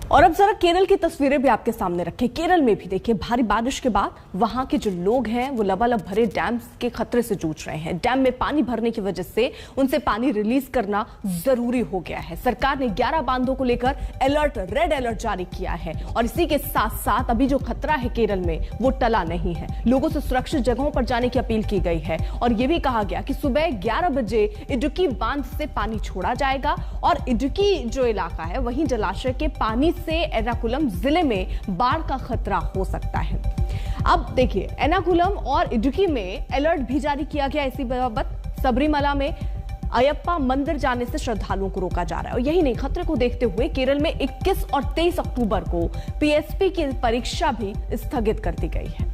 और अब जरा केरल की तस्वीरें भी आपके सामने रखें। केरल में भी देखिए भारी बारिश के बाद वहां के जो लोग हैं वो लबालब भरे डैम के खतरे से जूझ रहे हैं। डैम में पानी भरने की वजह से उनसे पानी रिलीज करना जरूरी हो गया है। सरकार ने 11 बांधों को लेकर रेड अलर्ट जारी किया है और इसी के साथ साथ अभी जो खतरा है केरल में वो टला नहीं है। लोगों से सुरक्षित जगहों पर जाने की अपील की गई है और यह भी कहा गया कि सुबह 11 बजे इडुक्की बांध से पानी छोड़ा जाएगा और इडुक्की जो इलाका है वहीं जलाशय के पानी से एर्नाकुलम जिले में बाढ़ का खतरा हो सकता है। अब देखिए एर्नाकुलम और इडुक्की में अलर्ट भी जारी किया गया। इसी बाबत सबरीमला में अयप्पा मंदिर जाने से श्रद्धालुओं को रोका जा रहा है। और यही नहीं, खतरे को देखते हुए केरल में 21 और 23 अक्टूबर को पीएसपी की परीक्षा भी स्थगित कर दी गई है।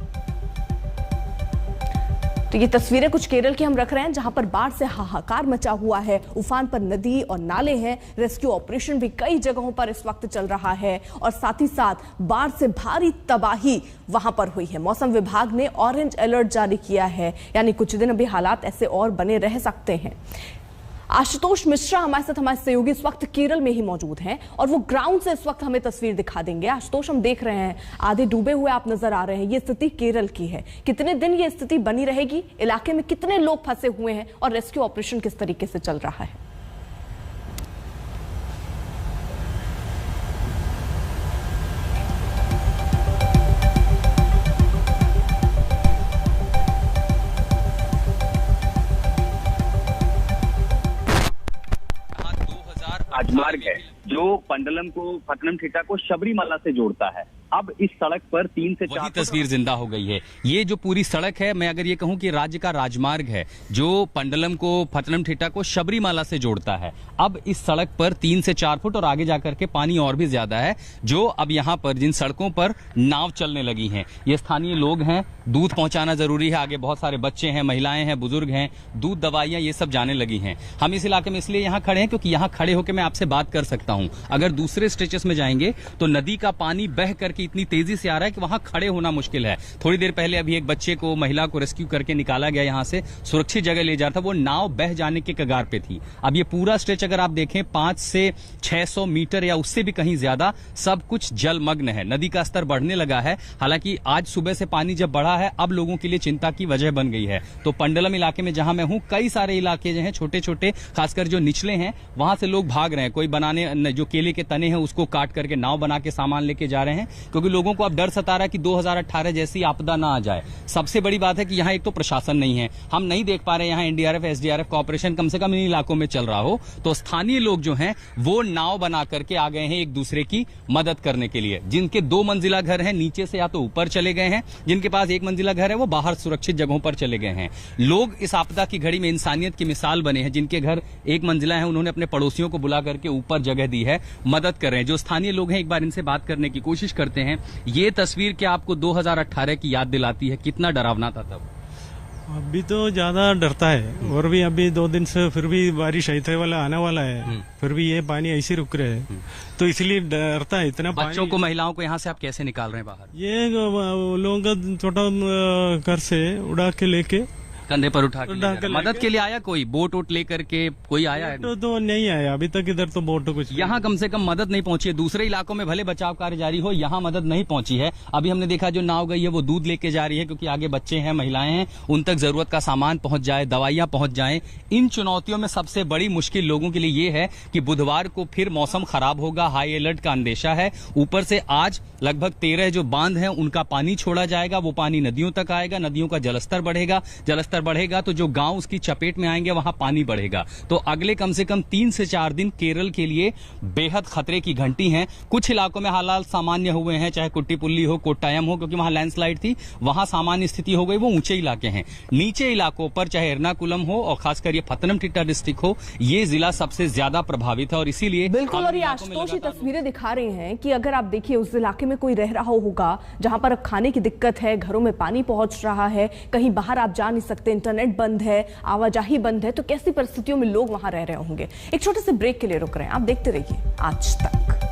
तो ये तस्वीरें कुछ केरल की हम रख रहे हैं जहां पर बाढ़ से हाहाकार मचा हुआ है। उफान पर नदी और नाले हैं। रेस्क्यू ऑपरेशन भी कई जगहों पर इस वक्त चल रहा है और साथ ही साथ बाढ़ से भारी तबाही वहां पर हुई है। मौसम विभाग ने ऑरेंज अलर्ट जारी किया है, यानी कुछ दिन अभी हालात ऐसे और बने रह सकते हैं। आशुतोष मिश्रा हमारे साथ, हमारे सहयोगी इस वक्त केरल में ही मौजूद हैं और वो ग्राउंड से इस वक्त हमें तस्वीर दिखा देंगे। आशुतोष, हम देख रहे हैं आधे डूबे हुए आप नजर आ रहे हैं। ये स्थिति केरल की है, कितने दिन ये स्थिति बनी रहेगी, इलाके में कितने लोग फंसे हुए हैं और रेस्क्यू ऑपरेशन किस तरीके से चल रहा है? राजमार्ग है जो पंडलम को, पथनमथिट्टा को शबरीमला से जोड़ता है। अब इस सड़क पर 3 से 4 तस्वीर जिंदा हो गई है। ये जो पूरी सड़क है, मैं अगर ये कहूं कि राज्य का राजमार्ग है जो पंडलम को, पथनमथिट्टा को शबरीमला से जोड़ता है। अब इस सड़क पर 3 से 4 फुट और आगे जाकर के पानी और भी ज्यादा है। जो अब यहाँ पर जिन सड़कों पर नाव चलने लगी हैं, ये स्थानीय लोग हैं, दूध पहुंचाना जरूरी है। आगे बहुत सारे बच्चे हैं, महिलाएं हैं, बुजुर्ग हैं, दूध, दवाइयां ये सब जाने लगी हैं। हम इस इलाके में इसलिए यहाँ खड़े हैं क्योंकि यहाँ खड़े होकर मैं आपसे बात कर सकता हूँ। अगर दूसरे स्ट्रेचेस में जाएंगे तो नदी का पानी बह करके इतनी तेजी से आ रहा है कि वहां खड़े होना मुश्किल है। थोड़ी देर पहले अभी एक बच्चे को, महिला को रेस्क्यू करके निकाला गया, यहां से सुरक्षित जगह ले जा रहा था। वो नाव बह जाने के कगार पे थी। अब ये पूरा स्ट्रेच अगर आप देखें 5 से 600 मीटर या उससे भी कहीं ज्यादा सब कुछ जलमग्न है। नदी का स्तर बढ़ने लगा है। हालांकि आज सुबह से पानी जब बढ़ा है, अब लोगों के लिए चिंता की वजह बन गई है। तो पंडलम इलाके में जहां मैं हूं, कई सारे इलाके जो हैं छोटे छोटे, खासकर जो निचले हैं, वहां से लोग भाग रहे हैं। कोई बनाने, जो केले के तने हैं उसको काट करके नाव बना के सामान लेके जा रहे हैं क्योंकि लोगों को अब डर सता रहा है कि 2018 जैसी आपदा ना आ जाए। सबसे बड़ी बात है कि यहाँ एक तो प्रशासन नहीं है, हम नहीं देख पा रहे यहाँ एनडीआरएफ, एसडीआरएफ का ऑपरेशन कम से कम इन इलाकों में चल रहा हो। तो स्थानीय लोग जो हैं वो नाव बना करके आ गए हैं एक दूसरे की मदद करने के लिए। जिनके 2 मंजिला घर हैं, नीचे से या तो ऊपर चले गए हैं, जिनके पास 1 मंजिला घर है वो बाहर सुरक्षित जगहों पर चले गए हैं। लोग इस आपदा की घड़ी में इंसानियत की मिसाल बने हैं। जिनके घर 1 मंजिला है उन्होंने अपने पड़ोसियों को बुला करके ऊपर जगह दी है, मदद कर रहे हैं। जो स्थानीय लोग हैं, एक बार इनसे बात करने की कोशिश करते हैं। ये तस्वीर क्या आपको 2018 की याद दिलाती है? कितना डरावना था तब? अभी तो ज्यादा डरता है और भी अभी 2 दिन से फिर भी बारिश ऐसे वाला आने वाला है, फिर भी ये पानी ऐसे रुक रहे हैं तो इसलिए डरता है इतना। बच्चों को, महिलाओं को यहाँ से आप कैसे निकाल रहे हैं बाहर? ये लोगों का छोटा घर से उड़ा के लेके कंधे पर उठा के मदद के लिए आया कोई? बोट वोट लेकर के कोई आया है? तो नहीं आया अभी तक इधर तो बोट तो कुछ। यहाँ कम से कम मदद नहीं पहुंची है। दूसरे इलाकों में भले बचाव कार्य जारी हो, यहाँ मदद नहीं पहुंची है। अभी हमने देखा जो नाव गई है वो दूध लेके जा रही है क्योंकि आगे बच्चे हैं, महिलाएं हैं, उन तक जरूरत का सामान पहुंच जाए, दवाइयां पहुंच जाए। इन चुनौतियों में सबसे बड़ी मुश्किल लोगों के लिए ये है कि बुधवार को फिर मौसम खराब होगा, हाई अलर्ट का अंदेशा है। ऊपर से आज लगभग 13 जो बांध हैं उनका पानी छोड़ा जाएगा। वो पानी नदियों तक आएगा, नदियों का जलस्तर बढ़ेगा तो जो गांव उसकी चपेट में आएंगे वहां पानी बढ़ेगा। तो अगले कम से कम 3 से 4 दिन केरल के लिए बेहद खतरे की घंटी हैं। कुछ इलाकों में हालात सामान्य हुए हैं, चाहे कुट्टीपुल्ली हो, कोट्टायम हो, क्योंकि वहां लैंडस्लाइड थी, वहां सामान्य स्थिति हो गई। वो ऊंचे इलाके हैं। नीचे इलाकों पर चाहे एर्नाकुलम हो और खासकर ये पथनमथिट्टा डिस्ट्रिक्ट हो, ये जिला सबसे ज्यादा प्रभावित है और इसीलिए बिल्कुल। और ये आशुतोष तस्वीरें दिखा रही हैं कि अगर आप देखिए उस इलाके में कोई रह रहा होगा जहां पर अब खाने की दिक्कत है, घरों में पानी पहुंच रहा है, कहीं बाहर आप जा नहीं सकते, इंटरनेट बंद है, आवाजाही बंद है, तो कैसी परिस्थितियों में लोग वहां रह रहे होंगे। एक छोटे से ब्रेक के लिए रुक रहे हैं, आप देखते रहिए आज तक।